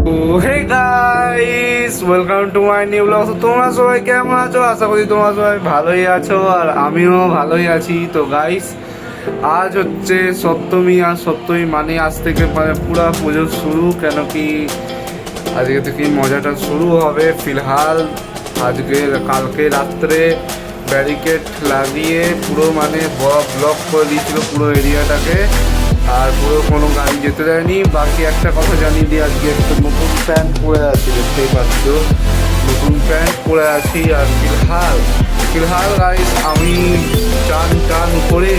Hey guys, welcome to my new blog. তোমরা সবাই কেমন আছো? আশা করি তোমরা সবাই ভালোই আছো, আর আমিও ভালোই আছি। তো গাইস, আজ হচ্ছে সপ্তমী, আর সপ্তমী মানে আজ থেকে মানে পুরা পুজো শুরু। কেন কি আজকে থেকে মজাটা শুরু হবে। ফিলহাল কালকে রাত্রে ব্যারিকেড লাগিয়ে পুরো মানে ব্লক করে দিয়েছিল পুরো এরিয়াটাকে, আর পুরো কোনো গাড়ি যেতে দেয়নি। বাকি একটা কথা জানিয়ে দিই, আজকে একটা নতুন প্যান্ট পরে আছি, দেখতেই পাচ্ছ নতুন প্যান্ট পরে আছি। আর ফিলহাল গাইস আমি টান করে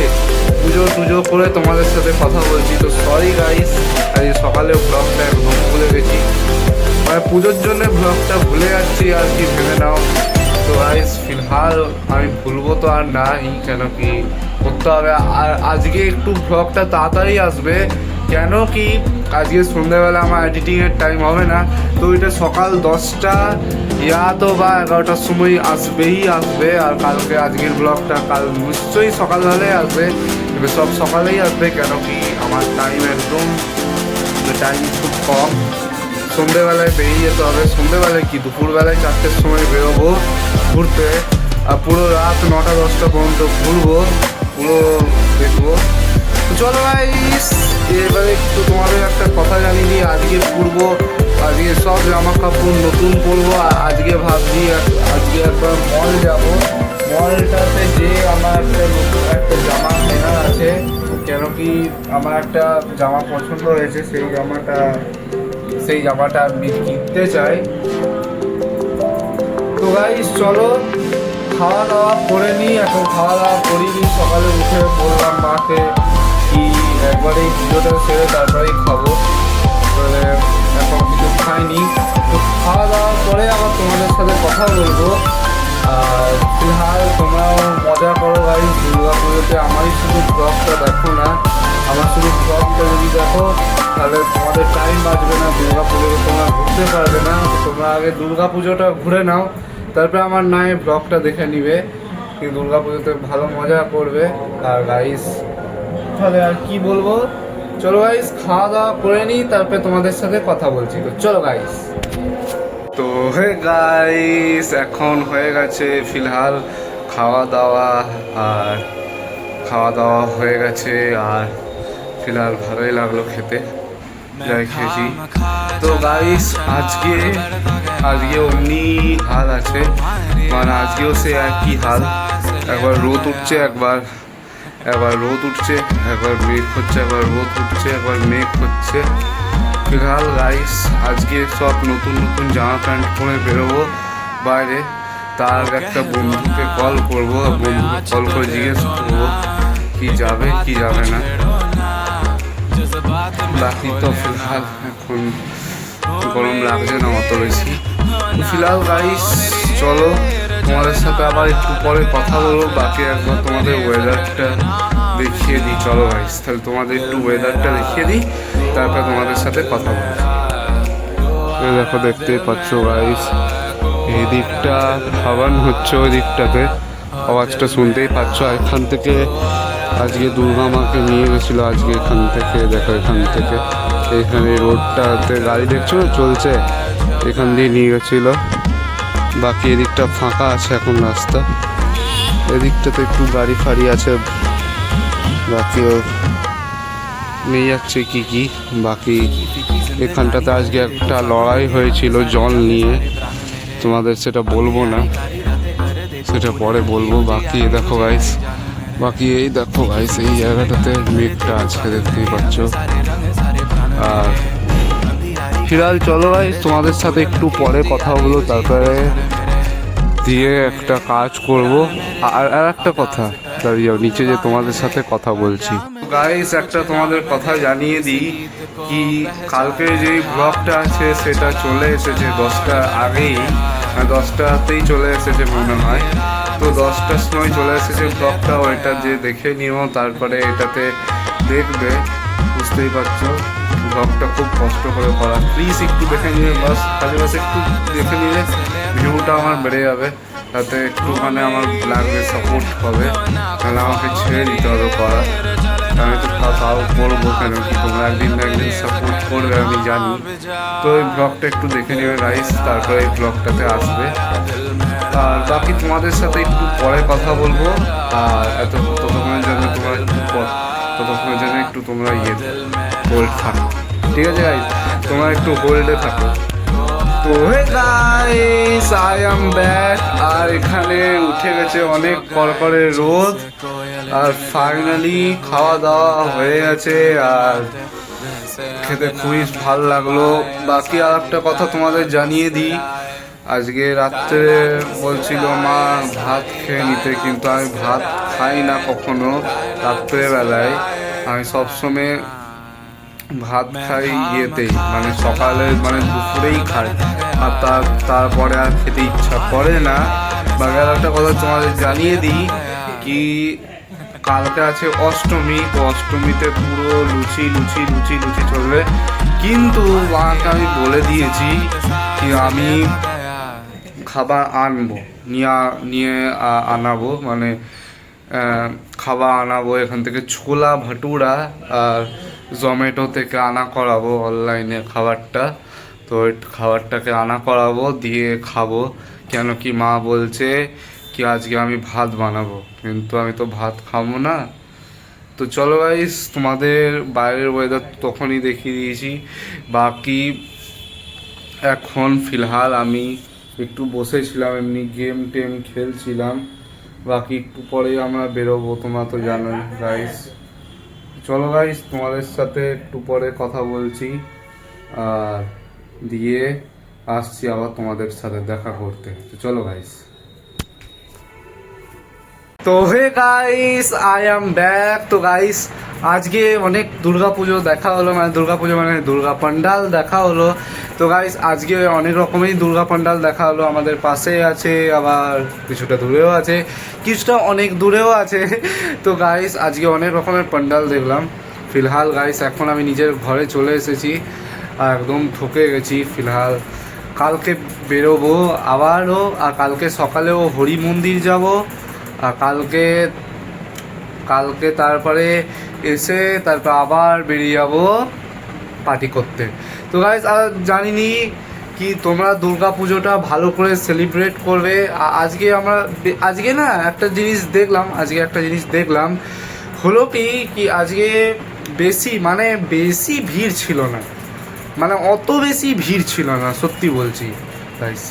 পুজো করে তোমাদের সাথে কথা বলছি। তো সরি গাইস, আজ সকালে ব্লগটা একদম ভুলে গেছি, মানে পুজোর জন্য ব্লগটা ভুলে যাচ্ছি আর কি, ভেবে নাও। তো গাইস ফিলহাল আমি ভুলবো তো আর নাই, কেন কি করতে হবে। আর আজকে একটু ব্লগটা তাড়াতাড়ি আসবে, কেন কি আজকে সন্ধ্যাবেলা আমার এডিটিংয়ের টাইম হবে না। তো এটা সকাল 10টা তো বা 11টার সময় আসবে। আর কালকে আজকের ব্লগটা কাল নিশ্চয়ই সকালবেলায় আসবে, এবার সব সকালেই আসবে। কেন কি আমার টাইম খুব কম, সন্ধ্যেবেলায় বেরিয়ে যেতে হবে। সন্ধ্যেবেলায় কি দুপুরবেলায় 4টের সময় বেরোবো ঘুরতে, আর পুরো রাত 9টা-10টা পর্যন্ত ঘুরবো, পুরো দেখবো। তো চলো গাইস, এবারে একটু তোমাদের একটা কথা জানিয়ে দিই। আজকে সব জামা কাপড় নতুন পরবো। আজকে ভাবছি আজকে একবার মল যাবো, মলটাতে যে আমার একটা নতুন একটা জামা কেনা আছে। কেন কি আমার একটা জামা পছন্দ হয়েছে, সেই জামাটা আমি কিনতে চাই। তো গাইস চলো খাওয়া দাওয়া করে নিই। এখন খাওয়া দাওয়া করিনি, সকালে উঠে বললাম মাকে কি একবারে ভিডিওটা সেরে তারপরেই খাবো, তাহলে এখন কিছু খাইনি। তো খাওয়া দাওয়া করে আবার তোমাদের সাথে কথা বলবো। আর ফিলহাল তোমরাও মজা করো গাইস দুর্গা পুজোতে। আমারই শুধু ব্লগটা দেখো না, আমার শুধু ব্লগটা যদি দেখো তাহলে তোমাদের টাইম বাঁচবে না, দুর্গা পুজোতে তোমরা ঘুরতে পারবে না। তোমরা আগে দুর্গা পুজোটা ঘুরে নাও, তারপরে আমার নয় ব্লগটা দেখে নিবে, কিন্তু দুর্গা পুজোতে ভালো মজা করবে। আর গাইস তাহলে আর কি বলবো, চলো গাইস খাওয়া দাওয়া করে নিই, তারপরে তোমাদের সাথে কথা বলছি। তো চলো গাইস। তো হে গাইস, এখন হয়ে গেছে ফিলহাল খাওয়া দাওয়া হয়ে গেছে। আর ফিলহাল ভালোই লাগলো খেতে, যাই খেয়েছি। তো গাইস আজকে অমনি হাল আছে, মানে আজকেও সে একই হাল। একবার রোদ উঠছে, একবার রোদ উঠছে, একবার মেঘ হচ্ছে, একবার রোদ উঠছে, একবার মেঘ হচ্ছে। ফিলহাল গাইস আজকে সব নতুন জামা প্যান্ট পরে বেরোবো বাইরে। তার একটা বন্ধুকে কল করবো, বন্ধুকে কল করে জিজ্ঞেস করবো কি যাবে কি যাবে না। বাকি তো ফিলহাল এখন গরম লাগছে না অত বেশি। ফিলহাল গাইস চলো তোমাদের সাথে আবার একটু পরে কথা বলবো। বাকি একবার তোমাদের ওয়েদারটা দেখিয়ে দিই। চলো গাইস তাহলে তোমাদের একটু ওয়েদারটা দেখিয়ে দিই, তারপর তোমাদের সাথে কথা বলবো। দেখো দেখতেই পাচ্ছ গাইস, এই দিকটা খাবার হচ্ছে, ওই দিকটাতে আওয়াজটা শুনতেই পাচ্ছ। এখান থেকে আজকে দুর্গা মাকে নিয়ে গেছিলো, আজকে এখান থেকে দেখো, এখানে রোডটাতে গাড়ি দেখছো চলছে, এখান দিয়ে নিয়ে গেছিলো। বাকি এদিকটা ফাঁকা আছে এখন রাস্তা, এদিকটাতে একটু গাড়ি ফাড়ি আছে, বাকি নিয়ে যাচ্ছে কি। বাকি এখানটাতে আজকে একটা লড়াই হয়েছিল জল নিয়ে, তোমাদের সেটা বলবো না, সেটা পরে বলবো। বাকি দেখো গাইস, এই জায়গাটাতে মেঘটা আজকে দেখতেই পাচ্ছ। আর ফিলহাল চলো গাইস তোমাদের সাথে একটু পরে কথা বলো, তারপরে দিয়ে একটা কাজ করব। আর একটা কথা, দাঁড়িয়ে যাও নিচে যে তোমাদের সাথে কথা বলছি। গাইস একটা তোমাদের কথা জানিয়ে দিই, কি কালকে যে ব্লগটা আছে সেটা চলে এসেছে 10টার আগেই, 10টাতেই চলে এসেছে মনে হয়। তো 10টার সময় চলে এসেছে ব্লগটা, ওইটা যে দেখে নিও, তারপরে এটাতে দেখবে, বুঝতেই পারছো ব্লগটা খুব কষ্ট করে করা। প্লিজ একটু দেখে নিবে, বাস একটু দেখে নিলে ভিউটা আমার বেড়ে যাবে, তাতে একটু মানে আমার লাগবে সাপোর্ট হবে, তাহলে আমাকে ছেড়ে দিতে হবে করা। আমি তো তাও করবো, কেন কি তোমরা একদিন না একদিন সাপোর্ট করবে আমি জানি। তো এই ব্লগটা একটু দেখে নেবে গাইস, তারপরে এই ব্লগটাতে আসবে। আর বাকি তোমাদের সাথে একটু পরে কথা বলবো। আর ততক্ষণের জন্য তোমরা ততক্ষণের জন্য একটু তোমরা হোল্ড থাকো, ঠিক আছে গাইস? তোমরা একটু হোল্ডে থাকো। তো hey guys, I am back. আর এখানে উঠে গেছে অনেক কড়কড়ে রোদ, আর ফাইনালি খাওয়া দাওয়া হয়ে গেছে, আর খেতে খুবই ভালো লাগলো। বাকি আর একটা কথা তোমাদের জানিয়ে দিই, আজকে রাত্রে বলছিল মা ভাত খেয়ে নিতে, কিন্তু আমি ভাত খাই না কখনো রাত্রেবেলায়। আমি সবসময় ভাত খাই ইয়েতেই, মানে সকালে মানে দুপুরেই খাই, আর তারপরে আর খেতে ইচ্ছা করে না। বাকি আর একটা কথা তোমাদের জানিয়ে দিই কি, কালকে আছে অষ্টমী। তো অষ্টমীতে পুরো লুচি লুচি লুচি লুচি চলবে, কিন্তু মাকে আমি বলে দিয়েছি কি আমি খাবার আনবো, নিয়ে আনাবো, মানে খাবার আনাবো এখান থেকে, ছোলা ভাটুরা আর জোম্যাটো থেকে আনা করাবো অনলাইনে খাবারটা। তো ওই খাবারটাকে আনা করাবো, দিয়ে খাবো। কেন কি মা বলছে কি আজকে আমি ভাত বানাবো, কিন্তু আমি তো ভাত খাবো না। তো চলো গাইস, তোমাদের বাইরের ওয়েদার তখনই দেখিয়ে দিয়েছি। বাকি এখন ফিলহাল আমি একটু বসেছিলাম, এমনি গেম টেম খেলছিলাম। বাকি একটু পরেই আমরা বেরোবো, তোমরা তো জানোই গাইস। চলো গাইস, তোমাদের সাথে একটু পরে কথা বলছি, আর দিয়ে আসছি আবার তোমাদের সাথে দেখা করতে। তো চলো গাইস। তো hey guys, I am back. তো গাইস, আজকে অনেক দুর্গাপুজো দেখা হলো, মানে দুর্গাপুজো মানে দুর্গা পান্ডাল দেখা হলো। তো গাইস, আজকে অনেক রকমেরই দুর্গা পান্ডাল দেখা হলো। আমাদের পাশে আছে, আবার কিছুটা দূরেও আছে, কিছুটা অনেক দূরেও আছে। তো গাইস, আজকে অনেক রকমের পান্ডাল দেখলাম। ফিলহাল গাইস, এখন আমি নিজের ঘরে চলে এসেছি, আর একদম ঠকে গেছি। ফিলহাল কালকে বেরোবো আবারও, আর কালকে সকালেও হরি মন্দির যাব, আর কালকে তারপরে এসে তারপর আবার বেরিয়ে যাব পার্টি করতে। তো গাইস, আর জানিনি কি তোমরা দুর্গা পুজোটা ভালো করে সেলিব্রেট করবে। আজকে না একটা জিনিস দেখলাম হলো কি আজকে বেশি ভিড় ছিল না, মানে অত বেশি ভিড় ছিল না, সত্যি বলছি গাইস।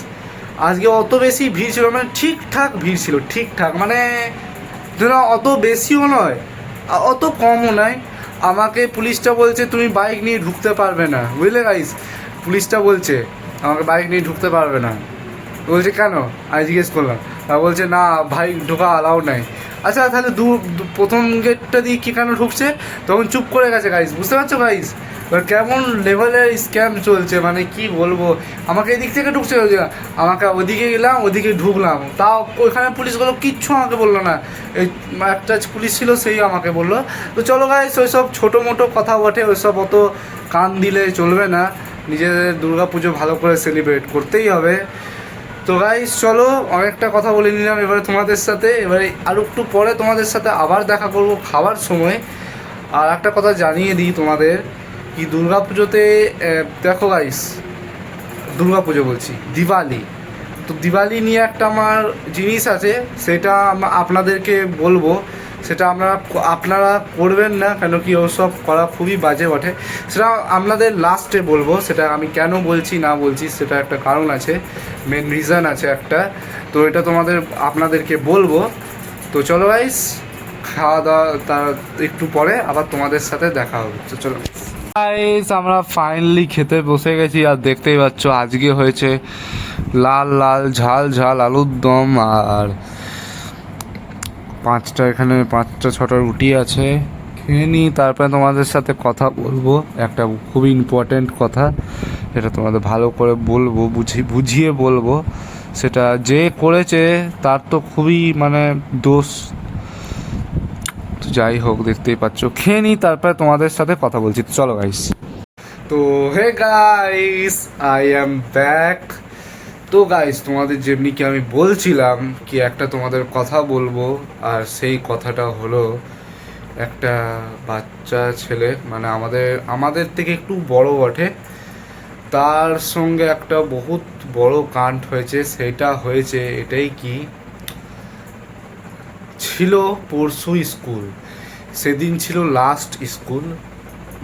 আজকে অত বেশি ভিড় ছিল, মানে ঠিকঠাক ভিড় ছিল, ঠিকঠাক, মানে ধরো অত বেশিও নয় অত কমও নয়। আমাকে পুলিশটা বলছে তুমি বাইক নিয়ে ঢুকতে পারবে না, বুঝলে গাইস? পুলিশটা বলছে আমাকে বাইক নিয়ে ঢুকতে পারবে না। বলছে কেন, আমি জিজ্ঞেস করলাম, আর বলছে না ভাই ঢোকা অ্যালাউ নাই। আচ্ছা তাহলে প্রথম গেটটা দিয়ে কী কেন ঢুকছে? তখন চুপ করে গেছে গাইস, বুঝতে পারছো গাইস? কেমন লেভেলের স্ক্যাম চলছে, মানে কি বলবো। আমাকে এদিক থেকে ঢুকছে, আমাকে ওদিকে গেলাম, ওদিকে ঢুকলাম, তাও ওইখানে পুলিশগুলো কিচ্ছু আমাকে বললো না। এই একটা পুলিশ ছিল, সেই আমাকে বললো। তো চলো গাইস, ওইসব ছোটো মোটো কথা বটে, ওইসব অত কান দিলে চলবে না। নিজেদের দুর্গা পুজো ভালো করে সেলিব্রেট করতেই হবে। তো গাইস চলো, অনেকটা কথা বলে নিলাম এবারে তোমাদের সাথে। এবারে আর একটু পরে তোমাদের সাথে আবার দেখা করব খাবার সময়। আর একটা কথা জানিয়ে দিই তোমাদের কি, দুর্গা পুজোতে দেখো গাইস, দুর্গা পুজো বলছি, দিওয়ালি। তো দিওয়ালি নিয়ে একটা আমার জিনিস আছে, সেটা আপনাদেরকে বলবো। সেটা আপনারা করবেন না, কেন কি ওসব করা খুবই বাজে বটে। সেটা আপনাদের লাস্টে বলবো, সেটা আমি কেন বলছি না বলছি সেটা একটা কারণ আছে, মেন রিজন আছে একটা। তো এটা আপনাদেরকে বলবো। তো চলো গাইস, খাওয়া দাওয়া তার একটু পরে আবার তোমাদের সাথে দেখা হবে। তো চলো গাইস, আমরা ফাইনালি খেতে বসে গেছি। আর দেখতেই পাচ্ছ আজকে হয়েছে লাল লাল ঝাল ঝাল আলুর দম, আর এখানে 5-6টা রুটি আছে। খেয়ে নিই, তারপরে তোমাদের সাথে কথা বলবো একটা খুবই ইম্পর্ট্যান্ট কথা, এটা তোমাদের ভালো করে বলবো, বুঝিয়ে বলবো। সেটা যে করেছে তার তো খুবই মানে দোষ। যাই হোক, দেখতেই পাচ্ছ, খেয়ে নিই, তারপরে তোমাদের সাথে কথা বলছি। চলো গাইস। তো hey guys, I am back. তো গাইস, তোমাদের যেমনি কি আমি বলছিলাম কি একটা তোমাদের কথা বলবো, আর সেই কথাটা হলো একটা বাচ্চা ছেলে, মানে আমাদের থেকে একটু বড় বটে, তার সঙ্গে একটা বহুত বড় কাণ্ড হয়েছে। সেটা হয়েছে এটাই কি, ছিল পরশু স্কুল, সেদিন ছিল লাস্ট স্কুল,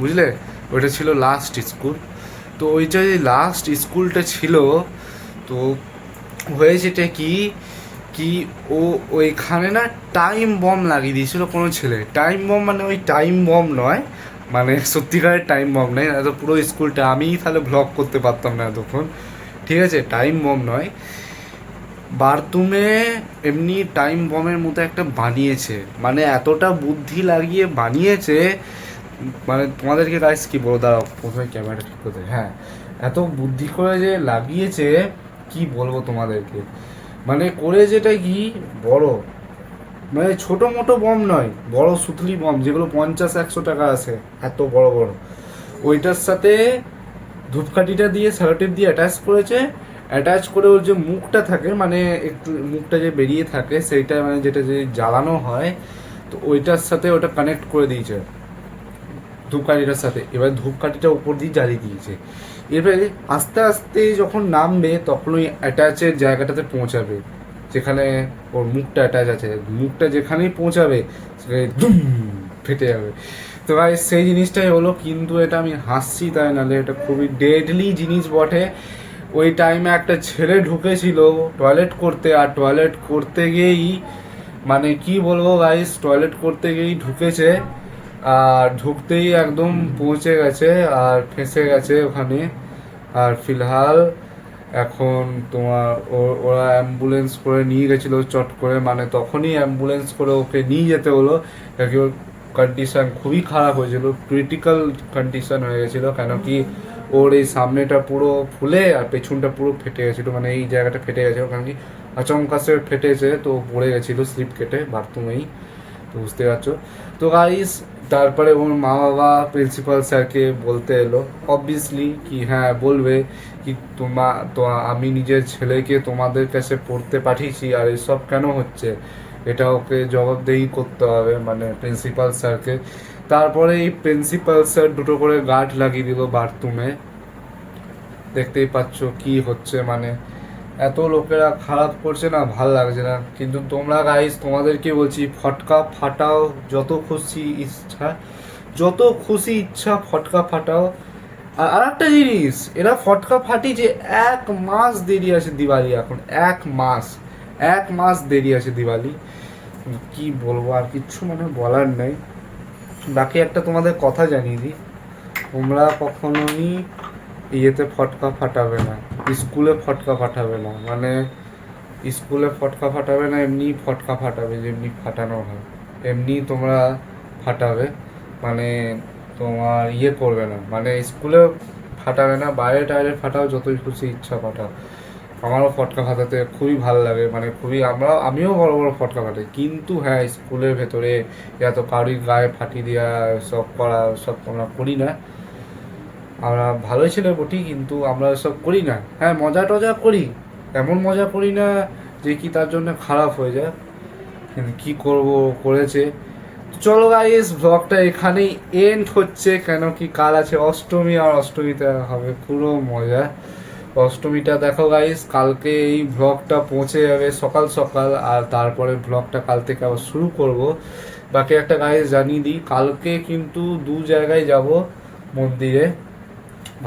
বুঝলে, ওইটা ছিল লাস্ট স্কুল। তো ওইটা যে লাস্ট স্কুলটা ছিল, তো হয়েছেটা কি কি ও ওইখানে না টাইম বম লাগিয়ে দিয়েছিল কোনো ছেলে। টাইম বম মানে ওই টাইম বম নয়, মানে সত্যিকারের টাইম বম নয়, এত পুরো স্কুলটা আমিই তাহলে ব্লগ করতে পারতাম না এতক্ষণ, ঠিক আছে, টাইম বম নয়। বাথরুমে এমনি টাইম বমের মতো একটা বানিয়েছে, মানে এতটা বুদ্ধি লাগিয়ে বানিয়েছে, মানে তোমাদেরকে গাইস কি বলবো, দাঁড়াও প্রথমে ক্যামেরাটা ঠিক করতে, হ্যাঁ, এত বুদ্ধি করে যে লাগিয়েছে কি বলবো তোমাদেরকে, মানে করে যেটা কি বড়, মানে ছোটো মোটো বম নয়, বড় সুতলি বম যেগুলো 50-100 টাকা আছে, এত বড় বড়, ওইটার সাথে ধূপকাঠিটা দিয়ে স্যালোটেপ দিয়ে অ্যাটাচ করেছে। অ্যাটাচ করে ওর যে মুখটা থাকে, মানে একটু মুখটা যে বেরিয়ে থাকে সেইটা, মানে যেটা যে জ্বালানো হয়, তো ওইটার সাথে ওটা কানেক্ট করে দিয়েছে ধূপকাঠিটার সাথে। এবার ধূপকাঠিটা উপর দিয়ে জ্বালিয়ে দিয়েছে। এবারে আস্তে আস্তে যখন নামবে তখন ওই অ্যাটাচের জায়গাটাতে পৌঁছাবে, যেখানে ওর মুখটা অ্যাটাচ আছে, মুখটা যেখানেই পৌঁছাবে সেখানে দুম ফেটে যাবে। তো ভাই সেই জিনিসটাই হলো, কিন্তু এটা আমি হাসছি তাই, নাহলে এটা খুবই ডেডলি জিনিস বটে। ওই টাইমে একটা ছেলে ঢুকেছিল টয়লেট করতে, আর টয়লেট করতে গিয়েই, মানে কি বলবো গাইস, টয়লেট করতে গিয়েই ঢুকেছে, আর ঢুকতেই একদম পৌঁছে গেছে আর ফেঁসে গেছে ওখানে। আর ফিলহাল এখন তোমার ওরা অ্যাম্বুলেন্স করে নিয়ে গেছিলো চট করে, মানে তখনই অ্যাম্বুলেন্স করে ওকে নিয়ে যেতে হলো, কারণ ওর কন্ডিশন খুবই খারাপ হয়েছিল, ক্রিটিক্যাল কন্ডিশন হয়ে গেছিলো। কেন কি ওর এই সামনেটা পুরো ফুলে আর পেছনটা পুরো ফেটে গেছিলো, মানে এই জায়গাটা ফেটে গেছিলো, কারণ কি আচমকা সে ফেটেছে, তো পড়ে গেছিলো স্লিপ কেটে বাথরুমেই, তো বুঝতে পারছো। তো গাইস তারপরে ওর মা বাবা প্রিন্সিপাল স্যারকে বলতে এলো, অবভিয়াসলি কি হ্যাঁ বলবে কি তো আমি নিজের ছেলেকে তোমাদের কাছে পড়তে পাঠিয়েছি, আর এসব কেন হচ্ছে, এটা ওকে জবাবদেহি করতে হবে, মানে প্রিন্সিপাল স্যারকে। তারপরে এই প্রিন্সিপাল স্যার দুটো করে গার্ড লাগিয়ে দিল বাথরুমে, দেখতেই পাচ্ছ কি হচ্ছে, মানে এত লোকেরা খারাপ করছে না, ভাল লাগছে না। কিন্তু তোমরা গাইস তোমাদেরকে বলছি, ফটকা ফাটাও যত খুশি ইচ্ছা, যত খুশি ইচ্ছা ফটকা ফাটাও। আর একটা জিনিস, এরা ফটকা ফাটি যে 1 মাস দেরি আছে দিওয়ালি, এখন 1 মাস দেরি আছে দিওয়ালি, কি বলবো আর কিচ্ছু মানে বলার নেই। বাকি একটা তোমাদের কথা জানিয়ে দিই, তোমরা কখনোই ইয়েতে ফটকা ফাটাবে না, স্কুলে ফটকা ফাটাবে না, মানে স্কুলে ফটকা ফাটাবে না, এমনি ফটকা ফাটাবে যেমনি ফাটানো হয় এমনি তোমরা ফাটাবে, মানে তোমার ইয়ে করবে না, মানে স্কুলে ফাটাবে না, বাইরে টাইরে ফাটাও, যতই খুশি ইচ্ছা ফাটাও। আমারও ফটকা ফাটাতে খুবই ভালো লাগে, মানে খুবই আমিও বড় বড় ফটকা ফাটাই, কিন্তু হ্যাঁ স্কুলের ভেতরে এত কারোর গায়ে ফাটিয়ে দেওয়া সব করা সব আমরা করি না। আমরা ভালোই ছেলে বটি, কিন্তু আমরা সব করি না। হ্যাঁ মজা টজা করি, এমন মজা করি না যে কি তার জন্য খারাপ হয়ে যায়, কিন্তু কী করবো করেছে। চলো গাইস ব্লগটা এখানেই এন্ড হচ্ছে, কেন কি কাল আছে অষ্টমী, আর অষ্টমীতে হবে পুরো মজা। অষ্টমীটা দেখো গাইস, কালকে এই ব্লগটা পৌঁছে যাবে সকাল সকাল, আর তারপরে ব্লগটা কাল থেকে আবার শুরু করব। বাকি একটা গাইস জানিয়ে দিই, কালকে কিন্তু 2 জায়গায় যাব মন্দিরে,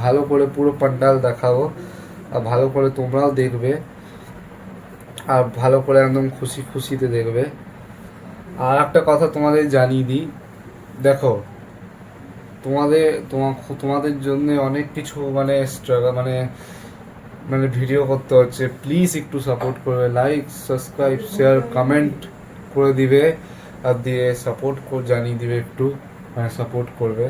ভালো করে পুরো পান্ডাল দেখাবো, আর ভালো করে তোমরাও দেখবে, আর ভালো করে একদম খুশি খুশিতে দেখবে। আর একটা কথা তোমাদের জানিয়ে দিই, দেখো তোমাদের জন্য অনেক কিছু মানে স্ট্রাগল, মানে মানে ভিডিও করতে হচ্ছে, প্লিজ একটু সাপোর্ট করবে, লাইক সাবস্ক্রাইব শেয়ার কমেন্ট করে দিবে, আর দিয়ে সাপোর্ট জানিয়ে দিবে একটু, মানে সাপোর্ট করবে।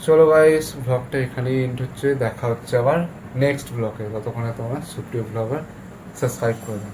চলো গাইস ব্লগটা এখানেই এন্ড হচ্ছে, দেখা হচ্ছে আবার নেক্সট ব্লগে, ততক্ষণে তোমরা সুপ্রিয় ব্লগার সাবস্ক্রাইব করে দাও।